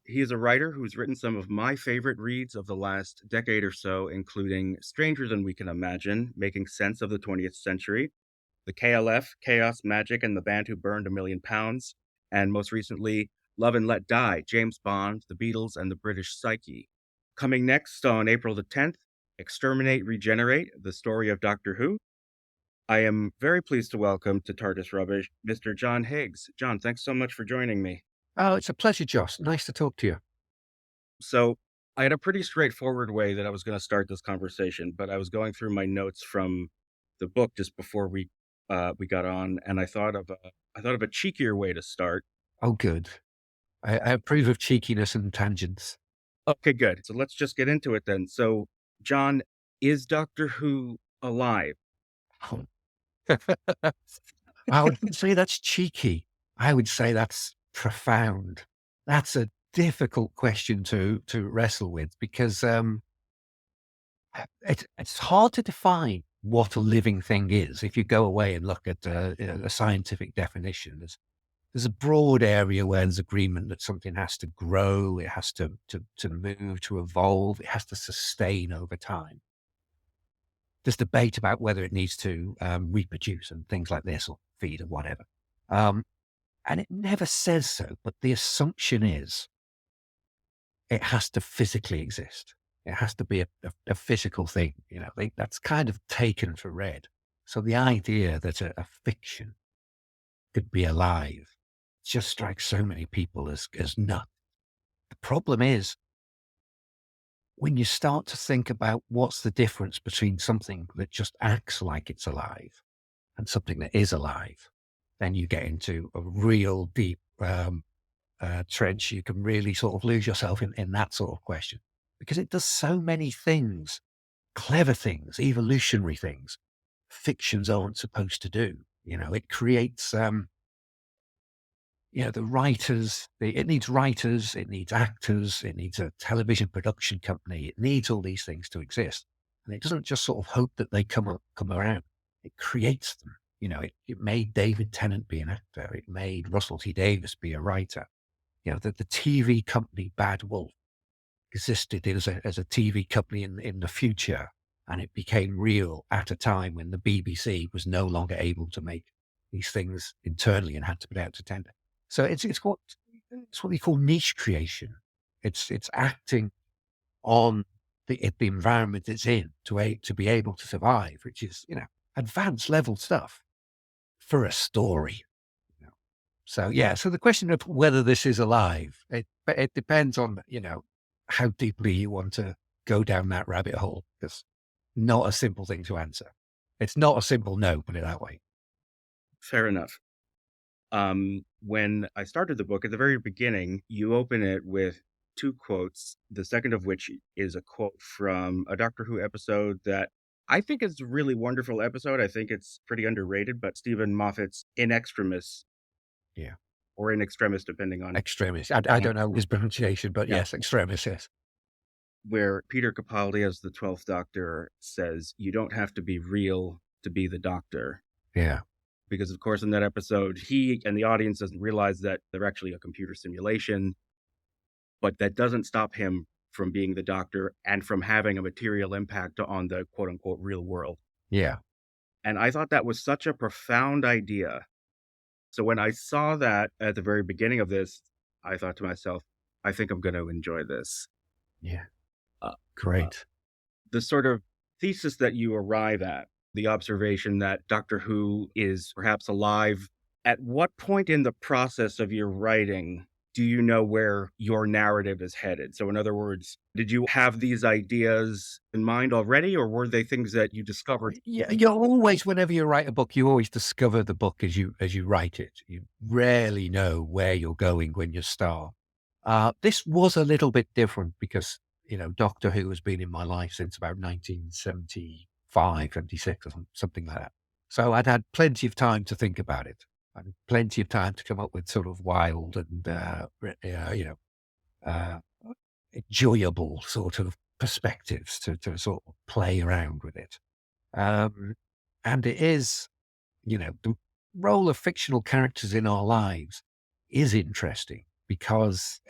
He is a writer who's written some of my favorite reads of the last decade or so, including Stranger Than We Can Imagine, Making Sense of the 20th Century, The KLF, Chaos, Magic, and the Band Who Burned a Million Pounds, and most recently, Love and Let Die, James Bond, The Beatles, and the British Psyche. Coming next on April the 10th, Exterminate, Regenerate, the story of Doctor Who. I am very pleased to welcome to TARDIS Rubbish Mr. John Higgs. John, thanks so much for joining me. Oh, it's a pleasure, Josh. Nice to talk to you. So, I had a pretty straightforward way that I was going to start this conversation, but I was going through my notes from the book just before we got on, and I thought of a cheekier way to start. Oh, good. I approve of cheekiness and tangents. Okay, good. So let's just get into it then. So, John, is Doctor Who alive? Oh. I wouldn't say that's cheeky. I would say that's profound. That's a difficult question to wrestle with because it's hard to define what a living thing is. If you go away and look at a scientific definition, there's a broad area where there's agreement that something has to grow, it has to move, to evolve, it has to sustain over time. There's debate about whether it needs to reproduce and things like this or feed or whatever. Um, and it never says so, but the assumption is it has to physically exist. It has to be a physical thing. That's kind of taken for read. So the idea that a fiction could be alive just strikes so many people as nuts. The problem is when you start to think about what's the difference between something that just acts like it's alive and something that is alive, then you get into a real deep trench. You can really sort of lose yourself in that sort of question because it does so many things, clever things, evolutionary things, fictions aren't supposed to do. It creates the writers, it needs writers, it needs actors, it needs a television production company. It needs all these things to exist. And it doesn't just sort of hope that they come around. It creates them. It made David Tennant be an actor. It made Russell T Davies be a writer. The TV company Bad Wolf existed as a TV company in the future. And it became real at a time when the BBC was no longer able to make these things internally and had to put out to tender. So it's what we call niche creation. It's acting on the environment it's in to be able to survive, which is advanced level stuff for a story. you know. So yeah, so the question of whether this is alive, it depends on how deeply you want to go down that rabbit hole. Because not a simple thing to answer. It's not a simple no, put it that way. Fair enough. When I started the book at the very beginning, you open it with two quotes, the second of which is a quote from a Doctor Who episode that I think is a really wonderful episode. I think it's pretty underrated, but Stephen Moffat's In Extremis, Yeah. or In Extremis, depending on Extremis. I uh, don't know his pronunciation, but yeah, yes, extremis, yes. where Peter Capaldi as the 12th Doctor says, "You don't have to be real to be the Doctor." Yeah. Because, of course, in that episode, he and the audience doesn't realize that they're actually a computer simulation, but that doesn't stop him from being the Doctor and from having a material impact on the quote unquote real world. Yeah. And I thought that was such a profound idea. So when I saw that at the very beginning of this, I thought to myself, I think I'm going to enjoy this. Yeah. Uh, uh, Great. the sort of thesis that you arrive at, the observation that Doctor Who is perhaps alive, at what point in the process of your writing do you know where your narrative is headed? So, in other words, did you have these ideas in mind already, or were they things that you discovered? Yeah, you always, whenever you write a book, you always discover the book as you write it. You rarely know where you're going when you start. This was a little bit different because, Doctor Who has been in my life since about 1975, 76 or something like that. So I'd had plenty of time to think about it and plenty of time to come up with sort of wild and, uh, enjoyable sort of perspectives to sort of play around with it. Um, and it is, the role of fictional characters in our lives is interesting because,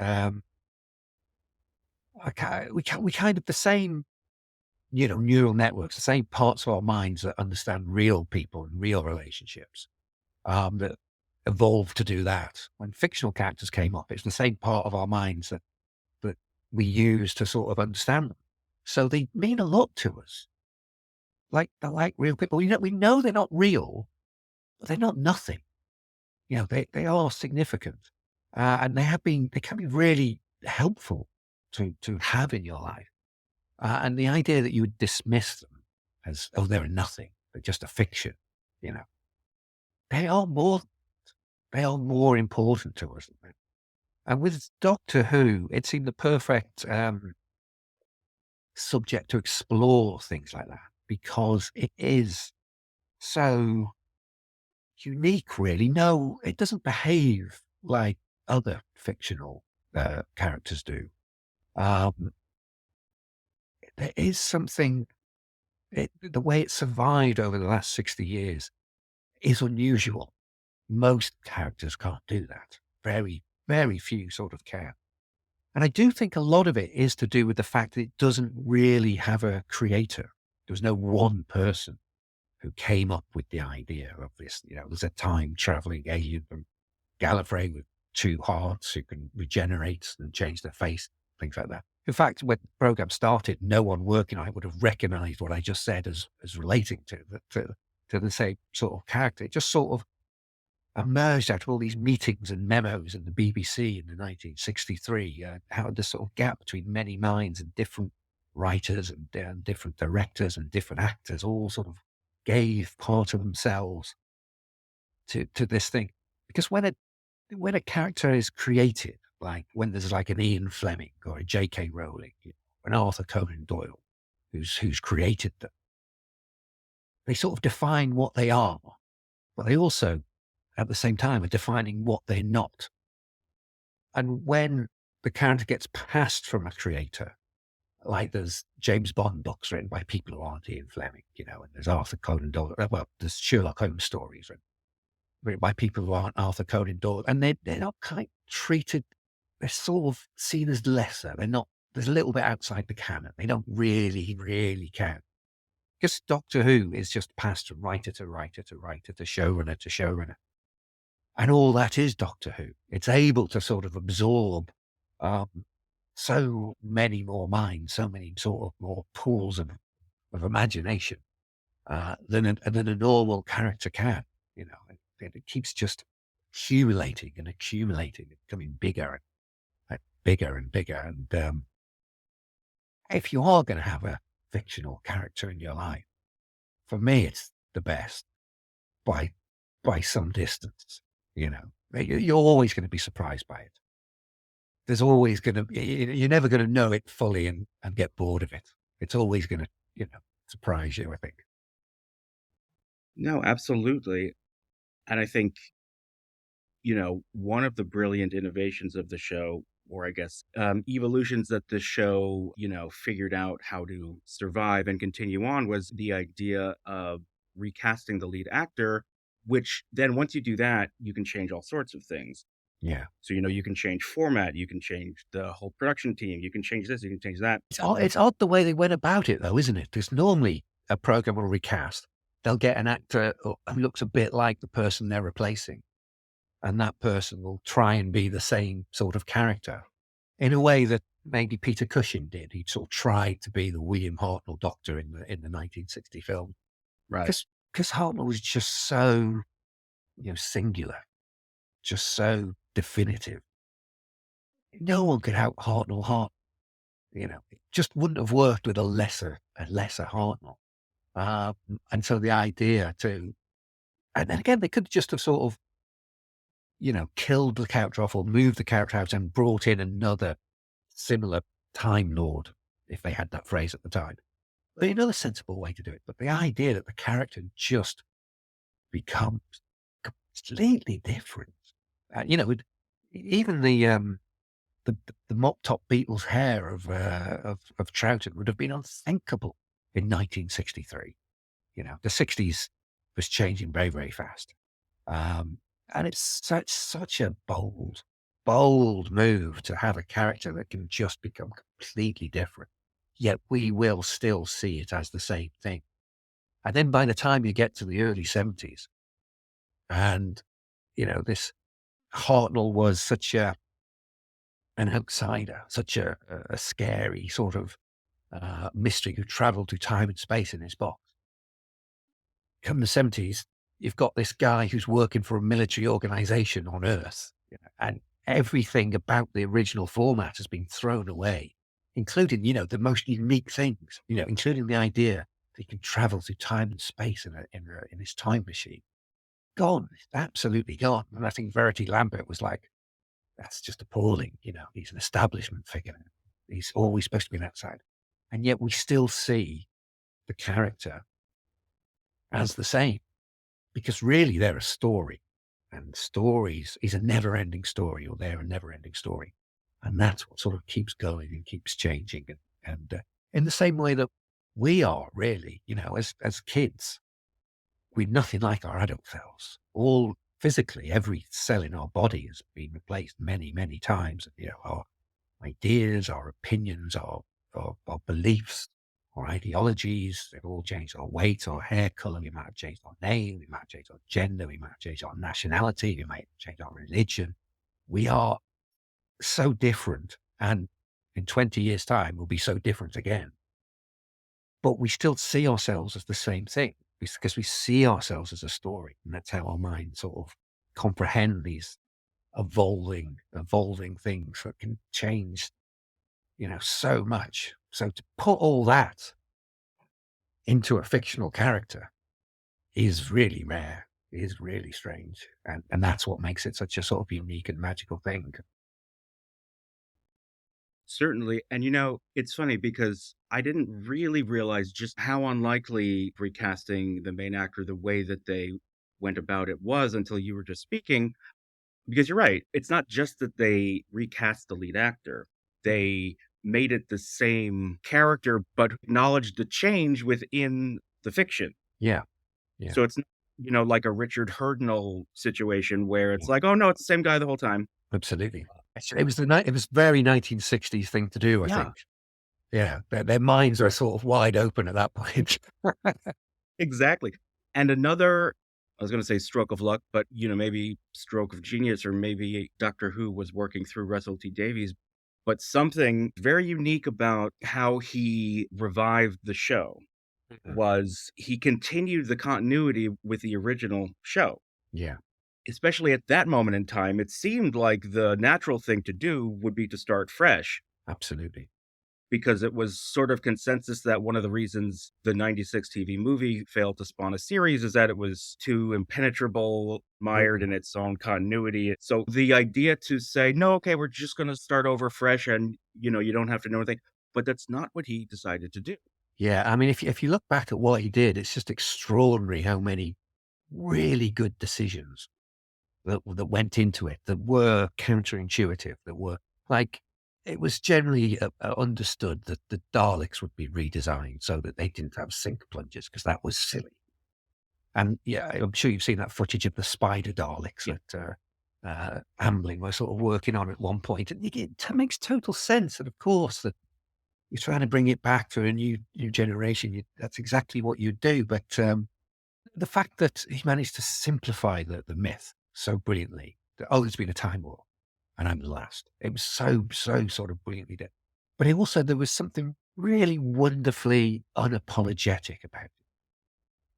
we kind of the same, neural networks, the same parts of our minds that understand real people and real relationships, that evolved to do that. When fictional characters came up, it's the same part of our minds that we use to sort of understand them. So they mean a lot to us. Like they're like real people. We know they're not real, but they're not nothing. They are significant, and they can be really helpful to have in your life. And the idea that you would dismiss them as, oh, they're nothing, they're just a fiction, you know, they are more, they are more important to us. And with Doctor Who, it seemed the perfect subject to explore things like that because it is so unique, really. No, it doesn't behave like other fictional characters do. Um, there is something, the way it survived over the last 60 years is unusual. Most characters can't do that. Very, very few sort of can. And I do think a lot of it is to do with the fact that it doesn't really have a creator. There was no one person who came up with the idea of this. There's a time traveling alien from Gallifrey with two hearts who can regenerate and change their face, things like that. In fact, when the program started, no one working on it would have recognized what I just said as relating to the same sort of character. It just sort of emerged out of all these meetings and memos in the BBC in the 1963, how the sort of gap between many minds and different writers and different directors and different actors all sort of gave part of themselves to this thing. Because when a character is created, like when there's like an Ian Fleming or a J.K. Rowling, an Arthur Conan Doyle, who's created them, they sort of define what they are, but they also, at the same time, are defining what they're not. And when the character gets passed from a creator, like there's James Bond books written by people who aren't Ian Fleming, and there's Arthur Conan Doyle, well, there's Sherlock Holmes stories written by people who aren't Arthur Conan Doyle, and they're not kind of treated, they're sort of seen as lesser. They're not, there's a little bit outside the canon. They don't really, really count. Because Doctor Who is just passed from writer to writer to writer to showrunner to showrunner. And all that is Doctor Who. It's able to sort of absorb um, so many more minds, so many sort of more pools of imagination than a normal character can. It keeps just accumulating and accumulating, and becoming bigger and bigger and bigger. And if you are going to have a fictional character in your life, for me, it's the best by by some distance. You're always going to be surprised by it. There's always going to, you're never going to know it fully and get bored of it. It's always going to, surprise you, I think. No, absolutely. And I think, one of the brilliant innovations of the show, or I guess evolutions that the show, figured out how to survive and continue on, was the idea of recasting the lead actor, which then once you do that, you can change all sorts of things. Yeah. So, you can change format, you can change the whole production team, you can change this, you can change that. It's odd the way they went about it, though, isn't it? Because normally a program will recast. They'll get an actor who looks a bit like the person they're replacing, and that person will try and be the same sort of character in a way that maybe Peter Cushing did. He sort of tried to be the William Hartnell Doctor in the 1960 film. Right. Because Hartnell was just so, singular, just so definitive. No one could out Hartnell Hart. It just wouldn't have worked with a lesser Hartnell. And so the idea and then again, they could just have sort of, killed the character off or moved the character out and brought in another similar Time Lord, if they had that phrase at the time. But another sensible way to do it. But the idea that the character just becomes completely different. Even the mop top Beatles hair of Troughton would have been unthinkable in 1963. The 60s was changing very, very fast. And it's such a bold bold move to have a character that can just become completely different. Yet we will still see it as the same thing. And then by the time you get to the early 70s, and, this Hartnell was such an outsider, such a scary sort of mystery who traveled through time and space in his box. Come the 70s, you've got this guy who's working for a military organization on Earth, and everything about the original format has been thrown away, including, the most unique things, including the idea that he can travel through time and space in his time machine. Gone, absolutely gone. And I think Verity Lambert was like, that's just appalling. He's an establishment figure. He's always supposed to be an outsider. And yet we still see the character as the same, because really they're a story, and stories is a never ending story, or they're a never ending story. And that's what sort of keeps going and keeps changing. And in the same way that we are really, as kids, we're nothing like our adult selves. All physically, every cell in our body has been replaced many, many times. Our ideas, our opinions, our beliefs, our ideologies, they've all changed. Our weight, our hair color, we might have changed our name, we might have changed our gender, we might have changed our nationality, we might have changed our religion. We are so different. And in 20 years' time, we'll be so different again. But we still see ourselves as the same thing, because we see ourselves as a story. And that's how our minds sort of comprehend these evolving things that can change, so much. So to put all that into a fictional character is really rare, is really strange. And that's what makes it such a sort of unique and magical thing. Certainly. And it's funny because I didn't really realize just how unlikely recasting the main actor the way that they went about it was until you were just speaking. Because you're right. It's not just that they recast the lead actor, they made it the same character, but acknowledged the change within the fiction. Yeah. Yeah. So it's, like a Richard Hurdnall situation where it's Yeah. like, oh no, it's the same guy the whole time. Absolutely. It was very 1960s thing to do, I Yeah, think. Yeah. Their minds are sort of wide open at that point. exactly. And another, I was going to say stroke of luck, but maybe stroke of genius, or maybe Doctor Who was working through Russell T Davies. But something very unique about how he revived the show Mhm. was he continued the continuity with the original show. Yeah. Especially at that moment in time, it seemed like the natural thing to do would be to start fresh, Absolutely. because it was sort of consensus that one of the reasons the 96 TV movie failed to spawn a series is that it was too impenetrable, mired Mhm. in its own continuity. So the idea to say, no, okay, we're just going to start over fresh and, you don't have to know anything, but that's not what he decided to do. Yeah. I mean, if you look back at what he did, it's just extraordinary how many really good decisions that went into it, that were counterintuitive, that were like, it was generally understood that the Daleks would be redesigned so that they didn't have sink plungers, because that was silly. And yeah, I'm sure you've seen that footage of the spider Daleks Yeah. that Ambling were sort of working on at one point. And it makes total sense. And of course, that you're trying to bring it back to a new generation. That's exactly what you do. But the fact that he managed to simplify the myth so brilliantly that, oh, there's been a time war and I'm the last. It was so sort of brilliantly done. But it also, there was something really wonderfully unapologetic about it.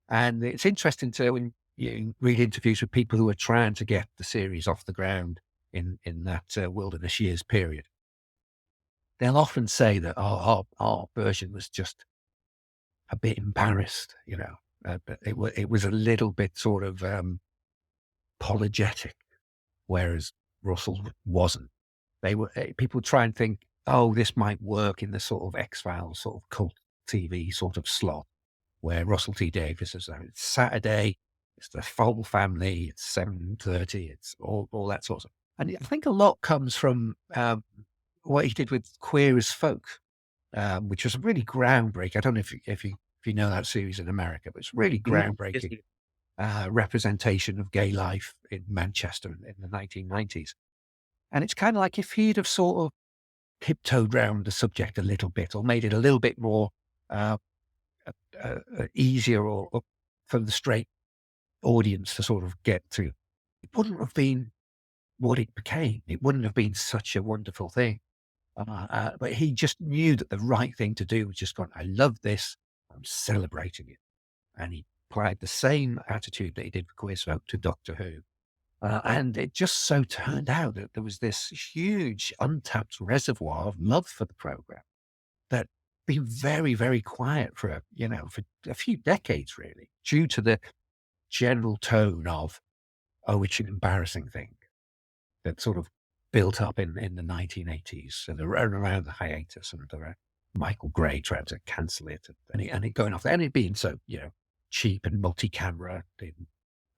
And it's interesting to, when you read interviews with people who are trying to get the series off the ground in that wilderness years period, they'll often say that, oh, our version was just a bit embarrassed, but it was a little bit sort of apologetic, whereas Russell wasn't. They were people try and think, oh, this might work in the sort of X-Files sort of cult TV sort of slot, where Russell T Davies is there. It's Saturday, it's the full family, it's 7:30, it's all that sort of. And I think a lot comes from what he did with Queer as Folk, which was really groundbreaking. I don't know if you know that series in America, but it's really Mhm. Yes, groundbreaking representation of gay life in Manchester in the 1990s. And it's kind of like if he'd have sort of tiptoed round the subject a little bit or made it a little bit more uh, easier or for the straight audience to sort of get to, it wouldn't have been what it became. It wouldn't have been such a wonderful thing. But he just knew that the right thing to do was just going, I love this. I'm celebrating it. And he applied the same attitude that he did for Quizfolk to Doctor Who. And it just so turned out that there was this huge untapped reservoir of love for the program that been very, very quiet for, for a few decades, really, due to the general tone of, oh, it's an embarrassing thing that sort of built up in the 1980s and around the hiatus and Michael Gray trying to cancel it and it going off there and it being so, cheap and multi-camera in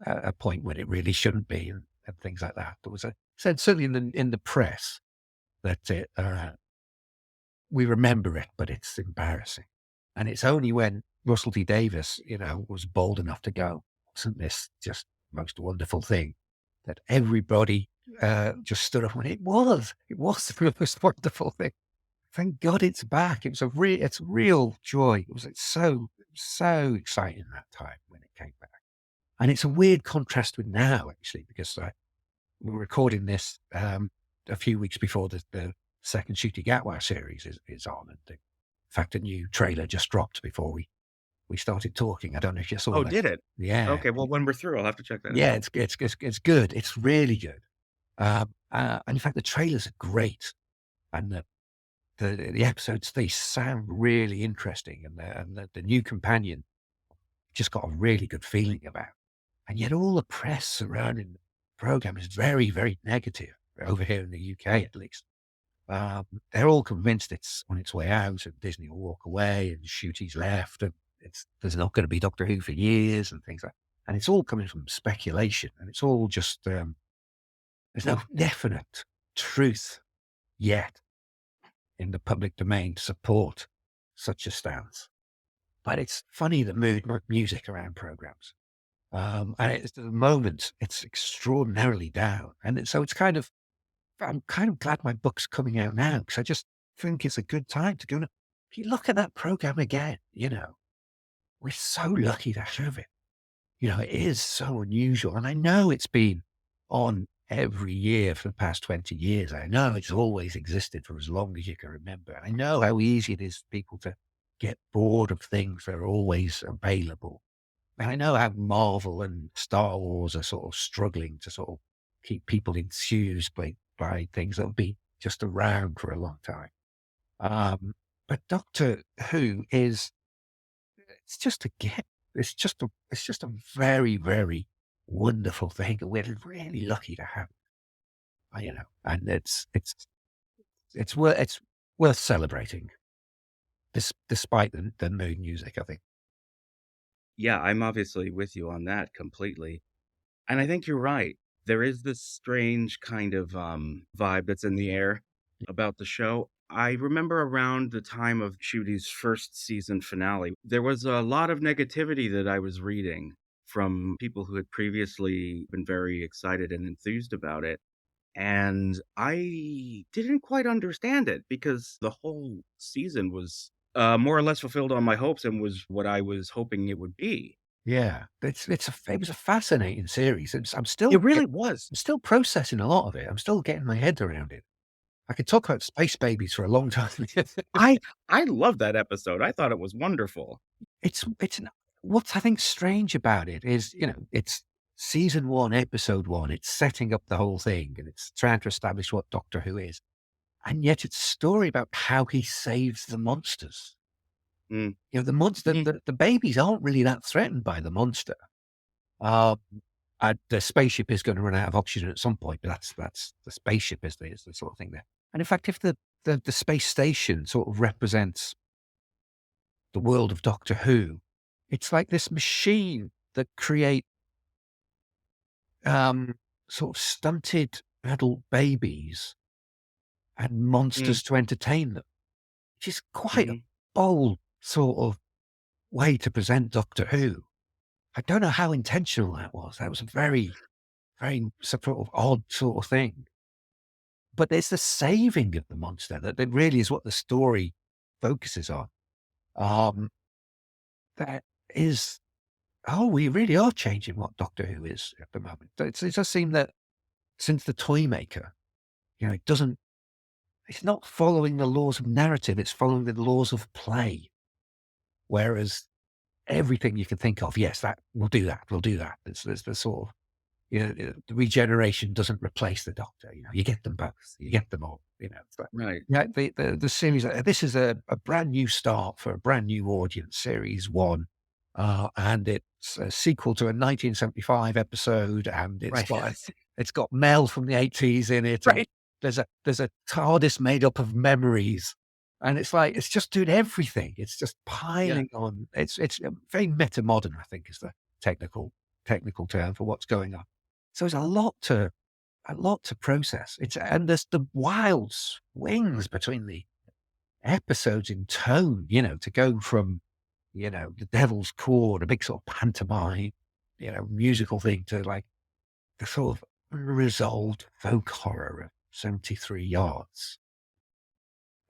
a point when it really shouldn't be and things like that. There was said certainly in the press that we remember it, but it's embarrassing. And it's only when Russell T Davies, was bold enough to go, wasn't this just the most wonderful thing? That everybody just stood up and went, it was the most wonderful thing. Thank God it's back. It's real joy. It's so exciting that time when it came back. And it's a weird contrast with now, actually, because we're recording this a few weeks before the second Shooty Gatwa series is on. And in fact, a new trailer just dropped before we started talking. I don't know if you saw Oh, that. did it? Yeah. Okay, well, when we're through, I'll have to check that Yeah, out. it's good. It's really good. And in fact, the trailers are great. And the episodes, they sound really interesting. And the new companion just got a really good feeling about. And yet all the press surrounding the program is very, very negative over here in the UK, at least. They're all convinced it's on its way out and Disney will walk away and Shooty's left and there's not going to be Doctor Who for years and things like that. And it's all coming from speculation and it's all just, there's no definite truth yet in the public domain to support such a stance. But it's funny the music around programs. And at the moment, it's extraordinarily down. And so I'm kind of glad my book's coming out now because I just think it's a good time to go. If you look at that program again, we're so lucky to have it. It is so unusual. And I know it's been on every year for the past 20 years. I know it's always existed for as long as you can remember. I know how easy it is for people to get bored of things that are always available. And I know how Marvel and Star Wars are sort of struggling to sort of keep people enthused by things that have been just around for a long time. But Doctor Who it's just a gift. It's just a very, very wonderful thing. We're really lucky to have it, and it's worth celebrating, despite the mood music, I think. Yeah, I'm obviously with you on that completely. And I think you're right. There is this strange kind of vibe that's in the air about the show. I remember around the time of Shooty's first season finale, there was a lot of negativity that I was reading from people who had previously been very excited and enthused about it. And I didn't quite understand it because the whole season was more or less fulfilled on my hopes and was what I was hoping it would be. Yeah, it was a fascinating series. It really was. I'm still processing a lot of it. I'm still getting my head around it. I could talk about space babies for a long time. I I love that episode. I thought it was wonderful. What's I think strange about it is, it's season one, episode one. It's setting up the whole thing and it's trying to establish what Doctor Who is. And yet it's a story about how he saves the monsters. Mm. The monster, Mhm. the babies aren't really that threatened by the monster. Um, the spaceship is going to run out of oxygen at some point, but that's the spaceship is the sort of thing there. And in fact, if the space station sort of represents the world of Doctor Who, it's like this machine that create um, sort of stunted adult babies and Mm. monsters to entertain them, which is quite a Mhm. bold sort of way to present Doctor Who. I don't know how intentional that was. That was a very, very sort of odd sort of thing. but it's the saving of the monster that really is what the story focuses on. Um, that is, oh, we really are changing what Doctor Who is at the moment. It does seem that since the Toymaker, it doesn't, it's not following the laws of narrative, it's following the laws of play. Whereas everything you can think of, yes, that we'll do that, we'll do that. It's the sort of, the regeneration doesn't replace the Doctor. You get them both, you get them all. It's like, Right. yeah, the series. This is a brand new start for a brand new audience. Series one, and it's a sequel to a 1975 episode, and Right. it's got Mel from the 80s in it, and Right. there's a TARDIS made up of memories, and it's like it's just doing everything. It's just Yeah. piling on. It's very meta modern, I think, is the technical term for what's going on. So there's a lot to process. And there's the wild swings between the episodes in tone, to go from, the Devil's Chord, a big sort of pantomime, musical thing, to like the sort of unresolved folk horror of 73 yards.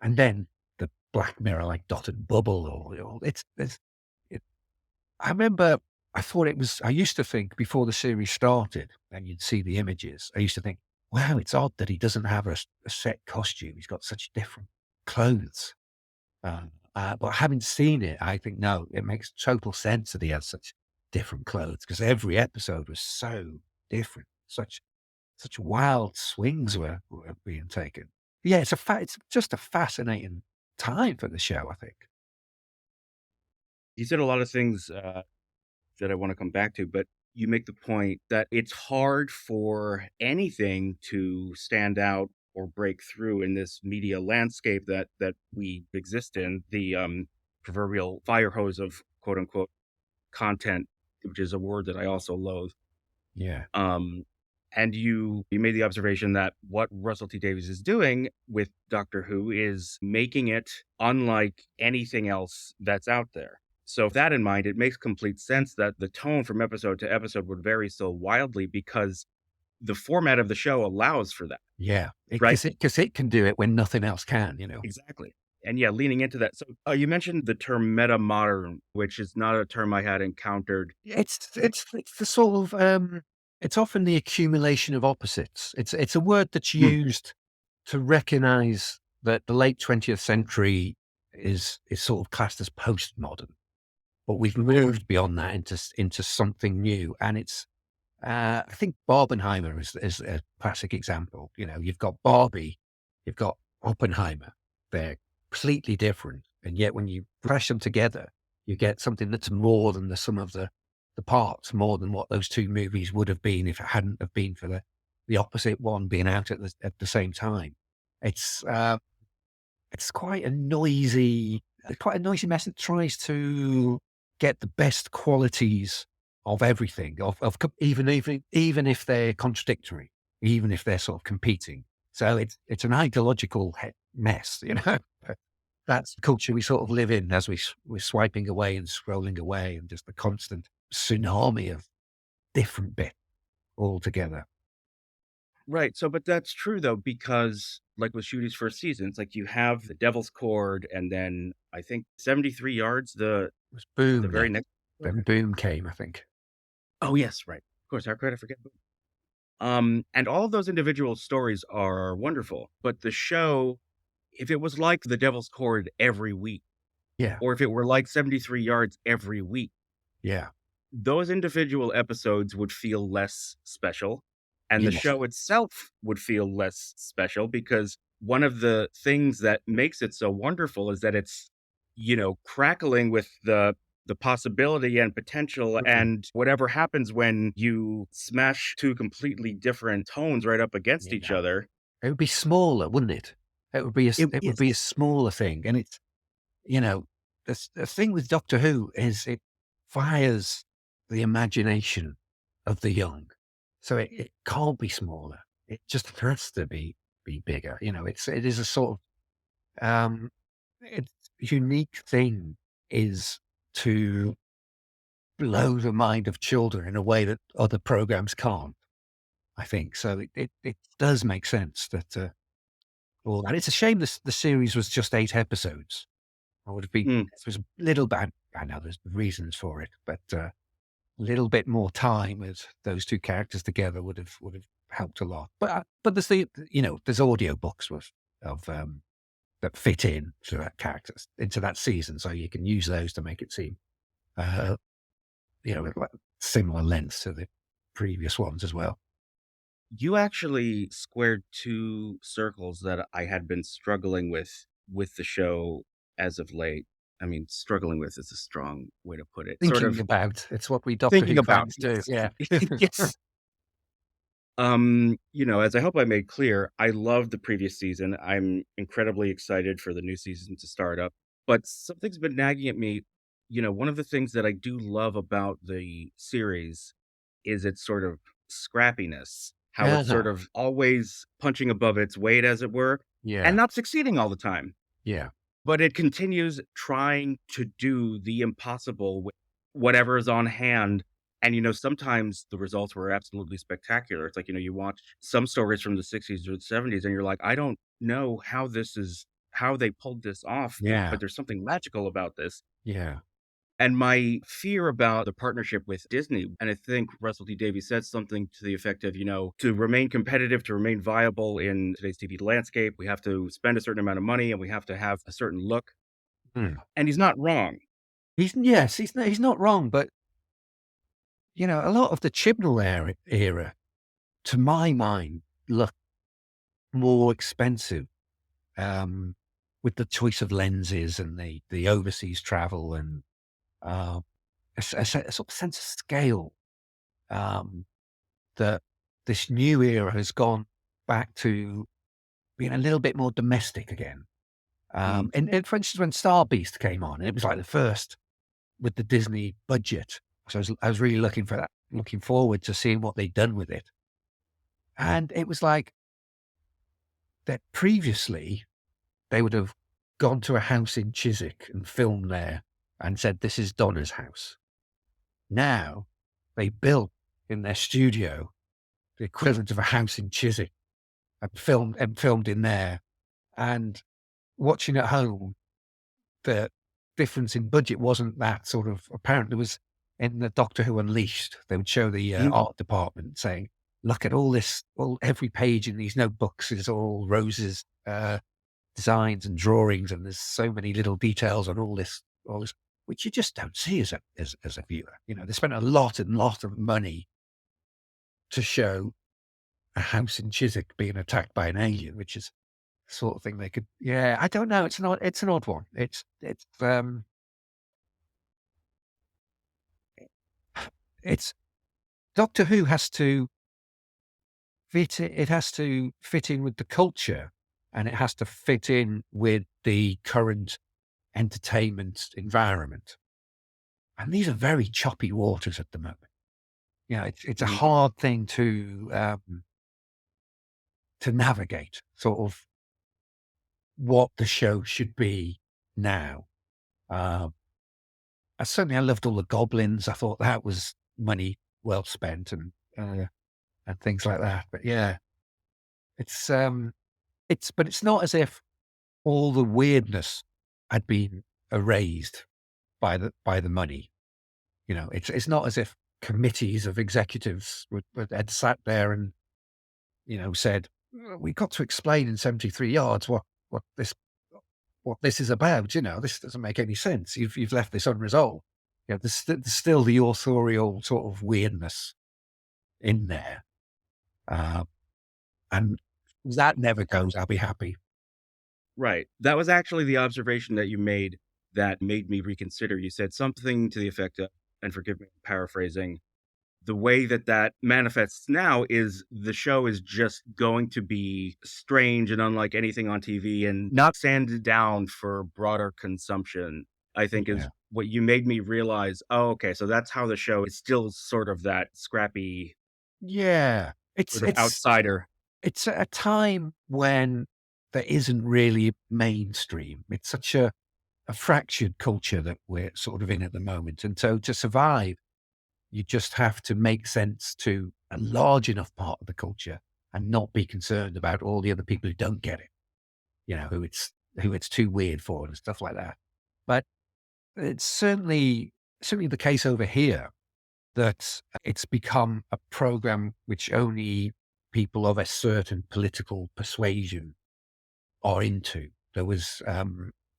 And then the Black Mirror, like dotted bubble, or I remember I used to think before the series started and you'd see the images, I used to think, wow, it's odd that he doesn't have a set costume. He's got such different clothes. But having seen it, I think, no, it makes total sense that he has such different clothes because every episode was so different. Such wild swings were being taken. Yeah, it's just a fascinating time for the show, I think. You said a lot of things that I want to come back to, but you make the point that it's hard for anything to stand out or break through in this media landscape that we exist in. The proverbial fire hose of quote unquote content, which is a word that I also loathe. Yeah. Um, and you made the observation that what Russell T Davies is doing with Doctor Who is making it unlike anything else that's out there. So, with that in mind, it makes complete sense that the tone from episode to episode would vary so wildly because the format of the show allows for that, Yeah, right? because it can do it when nothing else can. Exactly. And yeah, leaning into that. So, you mentioned the term meta modern, which is not a term I had encountered. It's the sort of, it's often the accumulation of opposites. It's a word that's Hmm. used to recognize that the late 20th century is sort of classed as postmodern, but we've moved beyond that into something new, and it's, I think Barbenheimer is a classic example. You've got Barbie, you've got Oppenheimer. They're completely different, and yet when you crash them together, you get something that's more than the sum of the parts, more than what those two movies would have been if it hadn't have been for the opposite one being out at the same time. It's it's quite a noisy mess that tries to get the best qualities of everything, even if they're contradictory, even if they're sort of competing. So it's an ideological mess. But that's the culture we sort of live in as we're swiping away and scrolling away, and just the constant tsunami of different bits altogether. Right. So, but that's true though, because like with Shooty's first season, it's like you have the Devil's Cord, and then I think 73 yards, It was the Boom very next. next. Then Boom came, I think. Oh yes, right. Of course, how could I forget? And all of those individual stories are wonderful, but the show, if it was like the Devil's Cord every week, Yeah, or if it were like 73 yards every week, yeah, those individual episodes would feel less special, and the yes, show itself would feel less special because one of the things that makes it so wonderful is that it's, crackling with the possibility and potential, mm, and whatever happens when you smash two completely different tones right up against each yeah. other. It would be smaller, wouldn't it? It It would be a is. smaller thing, and it's, you know, the thing with Doctor Who is it fires the imagination of the young, so it can't be smaller. It just has to be bigger. It is a sort of, its unique thing is to blow the mind of children in a way that other programs can't, I think. So it does make sense that, all that. It's a shame the series was just 8 episodes. I would have been, Mm. it was a little bit, I know there's reasons for it, but a little bit more time with those two characters together would have helped a lot. But there's there's audiobooks of that fit in to that characters into that season, so you can use those to make it seem uh, like similar lengths to the previous ones as well. You actually squared two circles that I had been struggling with the show as of late. I mean, struggling with is a strong way to put it. Sort Thinking of about it's what we Doctor thinking Who about, fans do. yes. Yeah. Yes. As I hope I made clear, I love the previous season. I'm incredibly excited for the new season to start up. But something's been nagging at me. One of the things that I do love about the series is its sort of scrappiness, how it's sort Uh-huh. of always punching above its weight, as it were, and Yeah. not succeeding all the time. Yeah. But it continues trying to do the impossible with whatever is on hand. And, sometimes the results were absolutely spectacular. It's like, you watch some stories from the 60s or the 70s and you're like, I don't know how they pulled this off, Yeah. but there's something magical about this. Yeah. And my fear about the partnership with Disney, and I think Russell T Davies said something to the effect of, to remain competitive, to remain viable in today's TV landscape, we have to spend a certain amount of money and we have to have a certain look. Mm. And he's not wrong. He's not wrong, but a lot of the Chibnall era, to my mind, look more expensive, um, with the choice of lenses and the overseas travel and uh, a sort of sense of scale, um, that this new era has gone back to being a little bit more domestic again. Mm, And for instance, when Star Beast came on, and it was like the first with the Disney budget, so I was really looking forward to seeing what they'd done with it. And it was like that previously they would have gone to a house in Chiswick and filmed there and said, "This is Donna's house." Now they built in their studio the equivalent of a house in Chiswick and filmed in there. And watching at home, the difference in budget wasn't that sort of apparent. There was in the Doctor Who Unleashed, they would show the mhm, art department saying, "Look at all this, every page in these notebooks is all Rose's designs and drawings, and there's so many little details on all this, which you just don't see as a viewer." They spent a lot and lot of money to show a house in Chiswick being attacked by an alien, which is the sort of thing they could. Yeah, I don't know. It's an odd one. It's Doctor Who has to fit in with the culture, and it has to fit in with the current entertainment environment. And these are very choppy waters at the moment. It's a mhm. hard thing to navigate, sort of what the show should be now. Um, I loved all the goblins. I thought that was money well spent and things like that. But yeah, it's but it's not as if all the weirdness had been erased by the money. It's not as if committees of executives had sat there and said, "We've got to explain in 73 yards what this what this is about. This doesn't make any sense. You've left this unresolved." There's still the authorial sort of weirdness in there, uh, and that never goes. I'll be happy. Right. That was actually the observation that you made that made me reconsider. You said something to the effect of, and forgive me, paraphrasing, the way that manifests now is the show is just going to be strange and unlike anything on TV and Not sanded down for broader consumption, I think is Yeah, what you made me realize. Oh, okay. So that's how the show is still sort of that scrappy, yeah. It's sort of it's outsider. it's a time when there isn't really mainstream. It's such a fractured culture that we're sort of in at the moment, and so to survive, you just have to make sense to a large enough part of the culture and not be concerned about all the other people who don't get it. who it's too weird for and stuff like that. But it's certainly the case over here that it's become a program which only people of a certain political persuasion are into. There was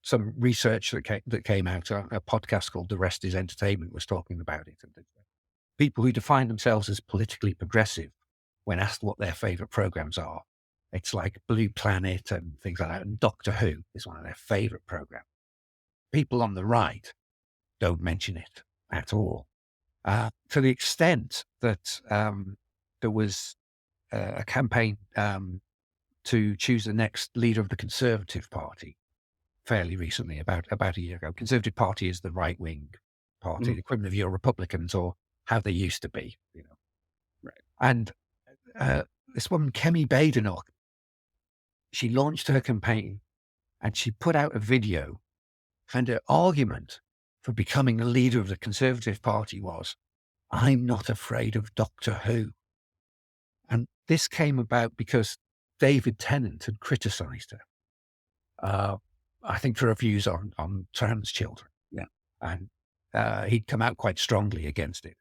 some research that came out. A podcast called "The Rest Is Entertainment" was talking about it. And people who define themselves as politically progressive, when asked what their favorite programs are, it's like Blue Planet and things like that. And Doctor Who is one of their favorite programs. People on the right don't mention it at all. To the extent that there was a campaign to choose the next leader of the Conservative Party fairly recently, about a year ago. Conservative Party is the right wing party, Mhm. the equivalent of your Republicans, or how they used to be, Right. And this woman, Kemi Badenoch, she launched her campaign and she put out a video, and her argument for becoming the leader of the Conservative Party was, "I'm not afraid of Doctor Who." And this came about because David Tennant had criticised her, uh, I think, for her views on trans children. Yeah. And he'd come out quite strongly against it.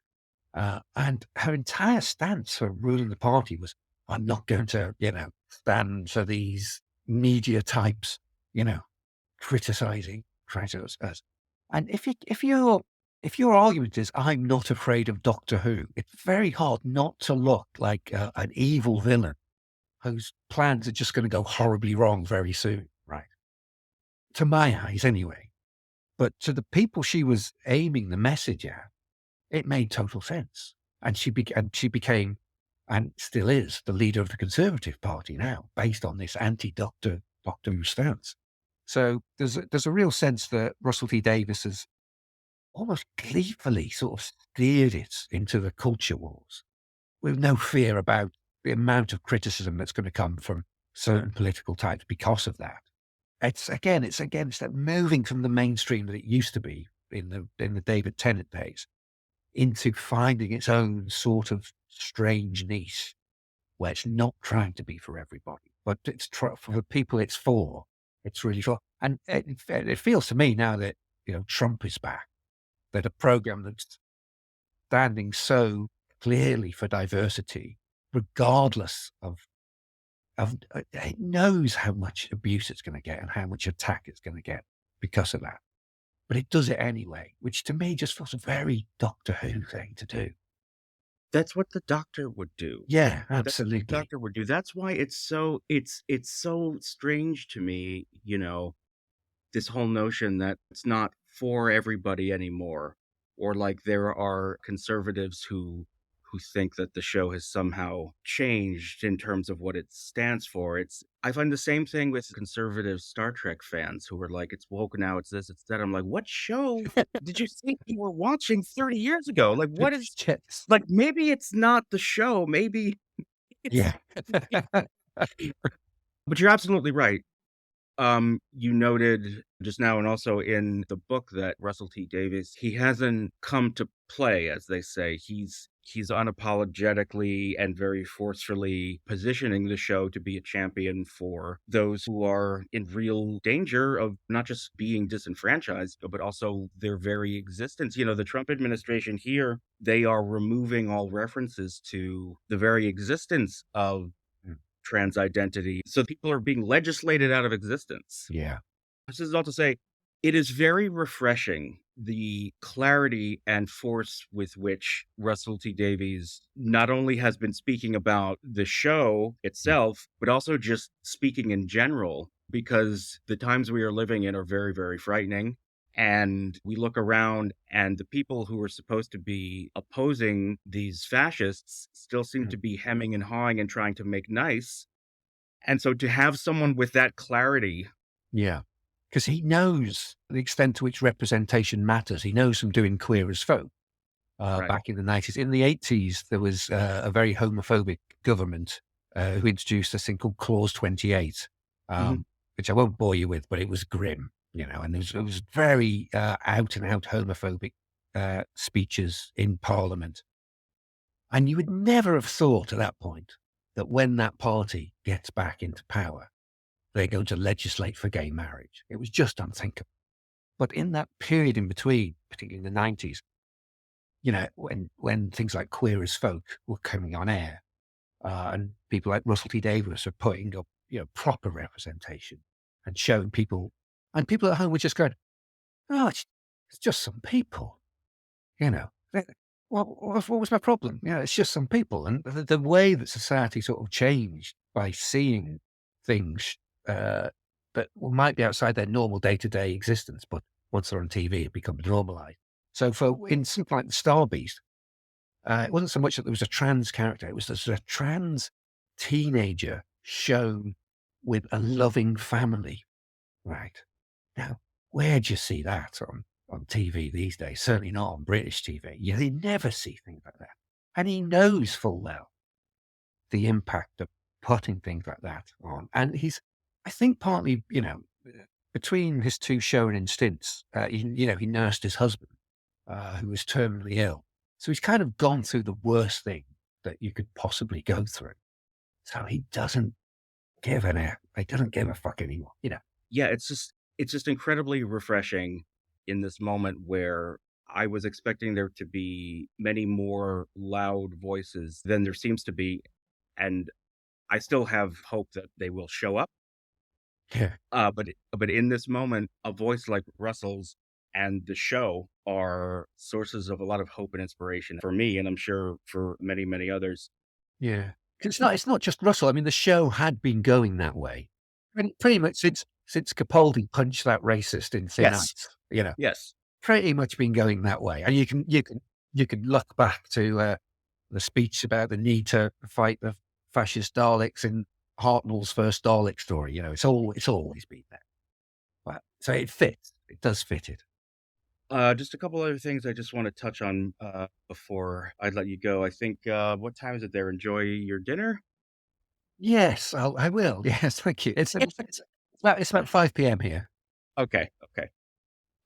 And her entire stance for ruling the party was, "I'm not going to, stand for these media types, criticizing, trying to us." And if your argument is, "I'm not afraid of Doctor Who," it's very hard not to look like an evil villain whose plans are just going to go horribly wrong very soon, right? To my eyes, anyway. But to the people she was aiming the message at, it made total sense. And she became, and still is, the leader of the Conservative Party now, based on this Doctor Who stance. So there's a real sense that Russell T Davies has almost gleefully sort of steered it into the culture wars, with no fear about the amount of criticism that's going to come from certain political types because of that. It's that moving from the mainstream that it used to be in the David Tennant days into finding its own sort of strange niche where it's not trying to be for everybody, but for the people it's for. It's really for, and it feels to me now that Trump is back, that a program that's standing so clearly for diversity, regardless of it knows how much abuse it's going to get and how much attack it's going to get because of that. But it does it anyway, which to me just feels a very Doctor Who thing to do. That's what the doctor would do. Yeah, That's what the absolutely. doctor would do. That's why it's so strange to me, this whole notion that it's not for everybody anymore, or like there are conservatives who think that the show has somehow changed in terms of what it stands for. It's I find the same thing with conservative Star Trek fans who are like, it's woke now, it's this, it's that. I'm like, what show did you think you were watching 30 years ago? Like, what is Yes. like maybe it's not the show, maybe it's Yeah. but you're absolutely right. You noted just now, and also in the book, that Russell T Davies, he hasn't come to play, as they say. He's unapologetically and very forcefully positioning the show to be a champion for those who are in real danger of not just being disenfranchised, but also their very existence. The Trump administration here, they are removing all references to the very existence of Mm. trans identity. So people are being legislated out of existence. Yeah. This is all to say, it is very refreshing, the clarity and force with which Russell T Davies not only has been speaking about the show Mm. itself, but also just speaking in general, because the times we are living in are very, very frightening. And we look around, and the people who are supposed to be opposing these fascists still seem Mm. to be hemming and hawing and trying to make nice. And so to have someone with that clarity, Yeah. Because he knows the extent to which representation matters. He knows from doing Queer as Folk right? back in the 90s. In the 80s, there was a very homophobic government who introduced this thing called Clause 28, Mhm. which I won't bore you with, but it was grim, and it was very out and out homophobic speeches in Parliament. And you would never have thought at that point that when that party gets back into power, they're going to legislate for gay marriage. It was just unthinkable. But in that period in between, particularly in the 90s, when things like Queer as Folk were coming on air, and people like Russell T Davies are putting up, proper representation and showing people, and people at home were just going, "Oh, it's just some people," you know. What was my problem? It's just some people, and the way that society sort of changed by seeing things that might be outside their normal day to day existence, but once they're on TV, it becomes normalized. So, in something like the Star Beast, it wasn't so much that there was a trans character; it was there's a trans teenager shown with a loving family. Right. Now, where do you see that on TV these days? Certainly not on British TV. You never see things like that. And he knows full well the impact of putting things like that on. And I think partly, between his two showing stints, he nursed his husband, who was terminally ill. So he's kind of gone through the worst thing that you could possibly go through. So he doesn't give an F. He doesn't give a fuck anymore. Yeah, it's just incredibly refreshing in this moment where I was expecting there to be many more loud voices than there seems to be, and I still have hope that they will show up. Yeah. But in this moment, a voice like Russell's and the show are sources of a lot of hope and inspiration for me, and I'm sure for many, many others. Yeah. 'Cause it's not just Russell. I mean, the show had been going that way. And pretty much since Capaldi punched that racist in Thin Yes. Ice, Yes. pretty much been going that way. And you can look back to, the speech about the need to fight the fascist Daleks in Hartnell's first Dalek story. It's always been there. But so it fits. It does fit it. Just a couple other things I just want to touch on before I let you go. I think what time is it there? Enjoy your dinner. Yes, I will. Yes, thank you. It's about 5 p.m. here. Okay. Okay.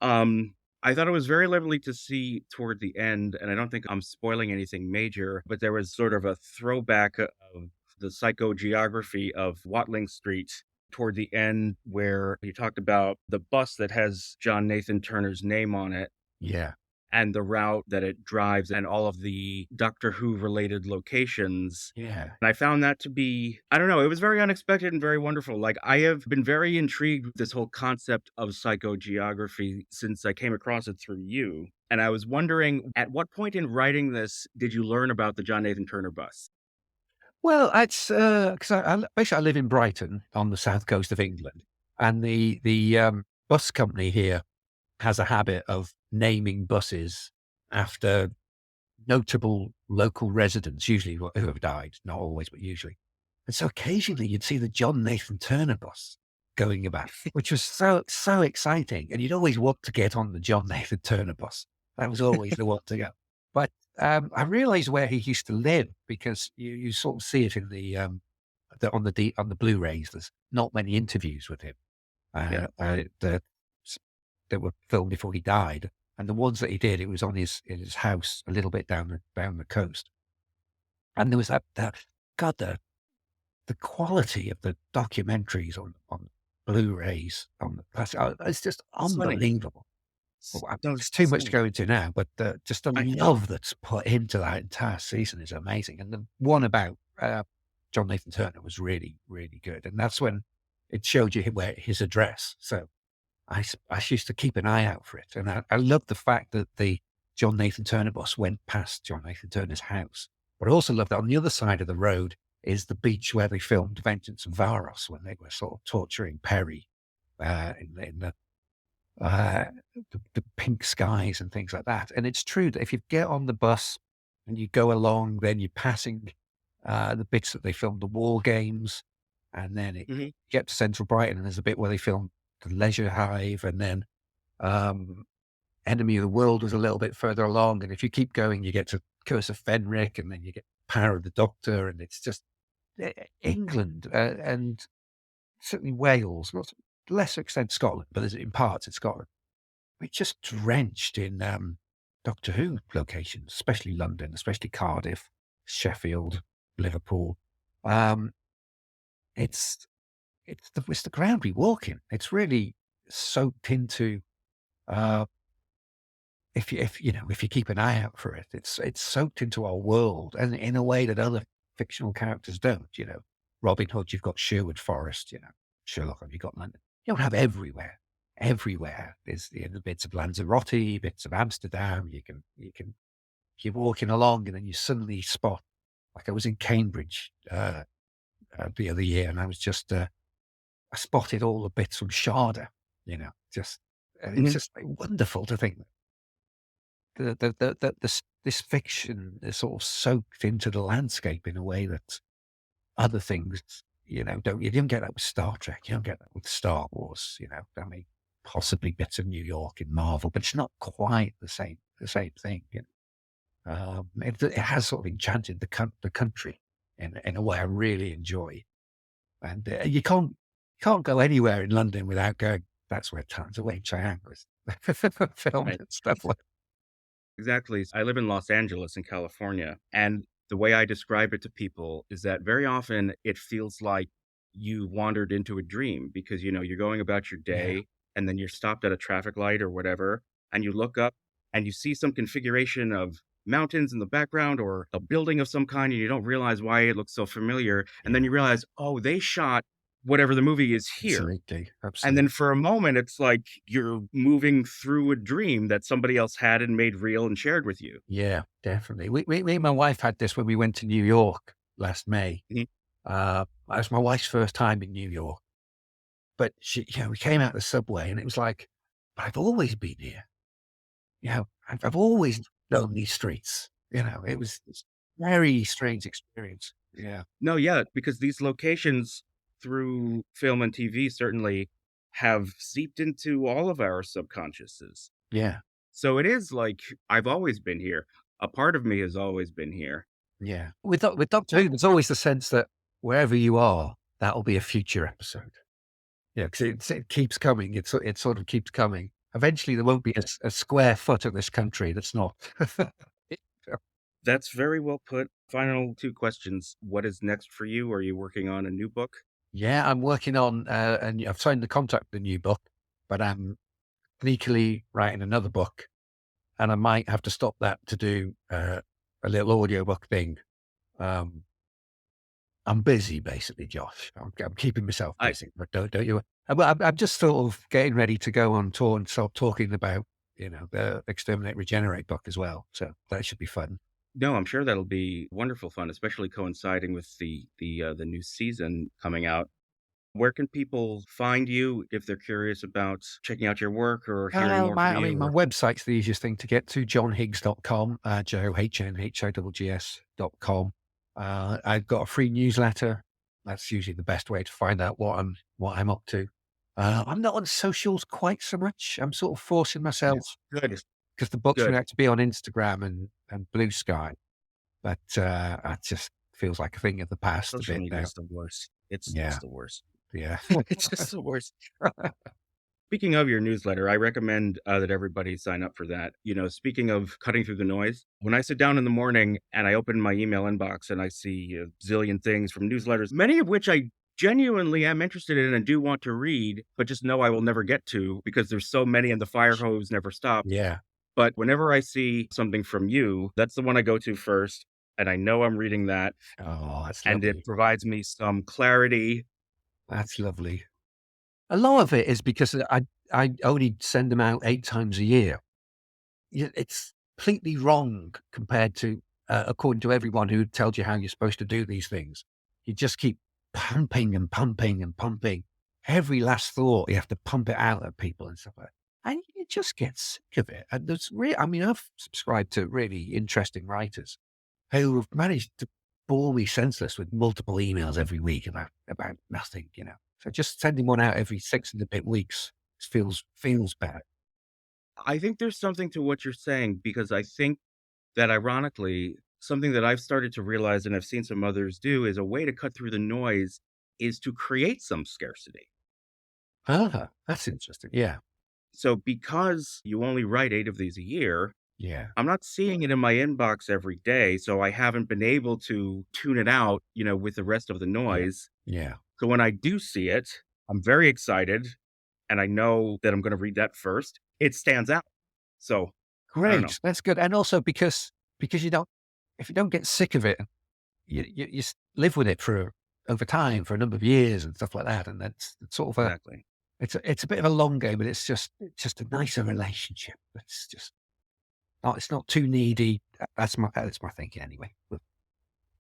Um, I thought it was very lovely to see toward the end, and I don't think I'm spoiling anything major, but there was sort of a throwback of the psychogeography of Watling Street toward the end, where you talked about the bus that has John Nathan Turner's name on it Yeah. and the route that it drives and all of the Doctor Who related locations. Yeah. And I found that to be, I don't know, it was very unexpected and very wonderful. Like, I have been very intrigued with this whole concept of psychogeography since I came across it through you. And I was wondering, at what point in writing this did you learn about the John Nathan Turner bus? Well, it's because basically I live in Brighton on the south coast of England, and the bus company here has a habit of naming buses after notable local residents, usually who have died, not always, but usually. And so occasionally you'd see the John Nathan Turner bus going about, which was so exciting. And you'd always want to get on the John Nathan Turner bus. That was always the one to go. But I realized where he used to live because you sort of see it in on the Blu-rays. There's not many interviews with him Yeah. that were filmed before he died, and the ones that he did, it was on in his house a little bit down the coast. And there was the quality of the documentaries on Blu-rays on the plastic, it's just Stunning. unbelievable. Well, No, it's too much to stunning. go into now, but just the I, love that's put into that entire season is amazing. And the one about John Nathan Turner was really, really good. And that's when it showed you where his address. So I used to keep an eye out for it. And I love the fact that the John Nathan Turner bus went past John Nathan Turner's house. But I also love that on the other side of the road is the beach where they filmed Vengeance and Varos when they were sort of torturing Perry uh, the pink skies and things like that. And it's true that if you get on the bus and you go along, then you're passing the bits that they filmed the war games, and then you Mhm. get to Central Brighton, and there's a bit where they filmed the Leisure Hive, and then um, Enemy of the World was a little bit further along. And if you keep going, you get to Curse of Fenric, and then you get Power of the Doctor, and it's just England and certainly Wales, not to a lesser extent Scotland, but in parts it's Scotland. We're just drenched in Doctor Who locations, especially London, especially Cardiff, Sheffield, Liverpool. Um, it's it's the ground we walk in. It's really soaked into, uh, if you keep an eye out for it, it's soaked into our world, and in a way that other fictional characters don't. Robin Hood, you've got Sherwood Forest. Sherlock, have you got London? You don't have everywhere. Everywhere there's the bits of Lanzarote, bits of Amsterdam. You're walking along, and then you suddenly spot. Like I was in Cambridge the other year, and I spotted all the bits from Sharda. Just it's Mhm. just like wonderful to think this fiction is sort of soaked into the landscape in a way that other things, don't. You don't get that with Star Trek. You don't get that with Star Wars. I mean, possibly bits of New York in Marvel, but it's not quite the same thing. It has sort of enchanted the country in a way I really enjoy. And you can't go anywhere in London without going, "That's where Times Away Chiang was filmed," Right. and stuff like. Exactly. I live in Los Angeles in California, and the way I describe it to people is that very often it feels like you wandered into a dream because, you're going about your Yeah, day and then you're stopped at a traffic light or whatever, and you look up and you see some configuration of mountains in the background or a building of some kind, and you don't realize why it looks so familiar. And then yeah, you realize, oh, they shot whatever the movie is here. absolutely, And absolutely. then for a moment, it's like you're moving through a dream that somebody else had and made real and shared with you. Yeah, definitely. Me and my wife had this when we went to New York last May. Mhm. It was my wife's first time in New York, but we came out the subway and it was like, "But I've always been here. I've always known these streets." It was this very strange experience. Yeah, No, yeah, because these locations through film and TV certainly have seeped into all of our subconsciouses. yeah, So it is like I've always been here. A part of me has always been here. yeah. With Doctor Who, there's always the sense that wherever you are, that'll be a future episode. Yeah, 'cause it keeps coming. It sort of keeps coming. Eventually, there won't be a square foot of this country that's not. That's very well put. Final two questions. What is next for you? Are you working on a new book? Yeah, I'm working on, and I've signed the contract with the new book, but I'm sneakily writing another book, and I might have to stop that to do a little audiobook thing. Um, I'm busy, basically, Josh. I'm keeping myself I busy, but don't you? I'm just sort of getting ready to go on tour and start talking about, the Exterminate Regenerate book as well. So that should be fun. No, I'm sure that'll be wonderful fun, especially coinciding with the new season coming out. Where can people find you if they're curious about checking out your work or hearing more from I you? mean, my Or website's the easiest thing to get to, johnhiggs.com, JOHNHIGGS.com. I've got a free newsletter. That's usually the best way to find out what I'm up to. I'm not on socials quite so much. I'm sort of forcing myself good, because the book's going good. to have to be on Instagram and Blue Sky, but it just feels like a thing of the past a Social bit media now. is the worst. It's Yeah, the worst. yeah. It's just the worst. Speaking of your newsletter, I recommend that everybody sign up for that. Speaking of cutting through the noise, when I sit down in the morning and I open my email inbox and I see a zillion things from newsletters, many of which I genuinely am interested in and do want to read, but just know I will never get to because there's so many and the fire hose never stops. Yeah. But whenever I see something from you, that's the one I go to first. And I know I'm reading that. Oh, that's And it lovely. provides me some clarity. That's lovely. A lot of it is because I only send them out 8 times a year. It's completely wrong compared to, according to everyone who tells you how you're supposed to do these things. You just keep pumping and pumping and pumping. Every last thought, you have to pump it out at people and stuff like that. And you just get sick of it. And I mean, I've subscribed to really interesting writers who have managed to bore me senseless with multiple emails every week about nothing. So just sending one out every 6 and a bit weeks feels bad. I think there's something to what you're saying because I think that ironically, something that I've started to realize and I've seen some others do is a way to cut through the noise is to create some scarcity. Ah, that's interesting. Yeah, So because you only write 8 of these a year, yeah, I'm not seeing it in my inbox every day, so I haven't been able to tune it out, with the rest of the yeah, noise. yeah. So when I do see it, I'm very excited and I know that I'm going to read that first. It stands out. So I don't know. Great. That's good. And also because you don't if you don't get sick of it, you live with it for over time for a number of years and stuff like that. And that's it's sort of a Exactly. it's a bit of a long game, but it's just a nicer relationship. It's not too needy. That's my thinking anyway. But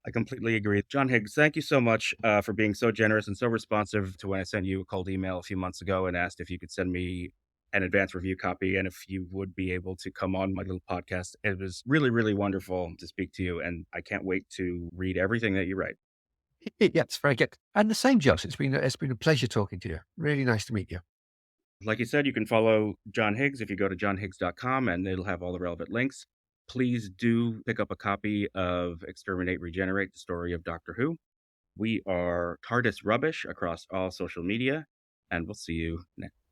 I completely agree. John Higgs, thank you so much for being so generous and so responsive to when I sent you a cold email a few months ago and asked if you could send me an advance review copy and if you would be able to come on my little podcast. It was really, really wonderful to speak to you, and I can't wait to read everything that you write. yeah, it's very good. And the same, Josh. It's been a pleasure talking to you. Really nice to meet you. Like you said, you can follow John Higgs if you go to johnhiggs.com and it'll have all the relevant links. Please do pick up a copy of Exterminate, Regenerate, the story of Doctor Who. We are TARDIS Rubbish across all social media, and we'll see you next.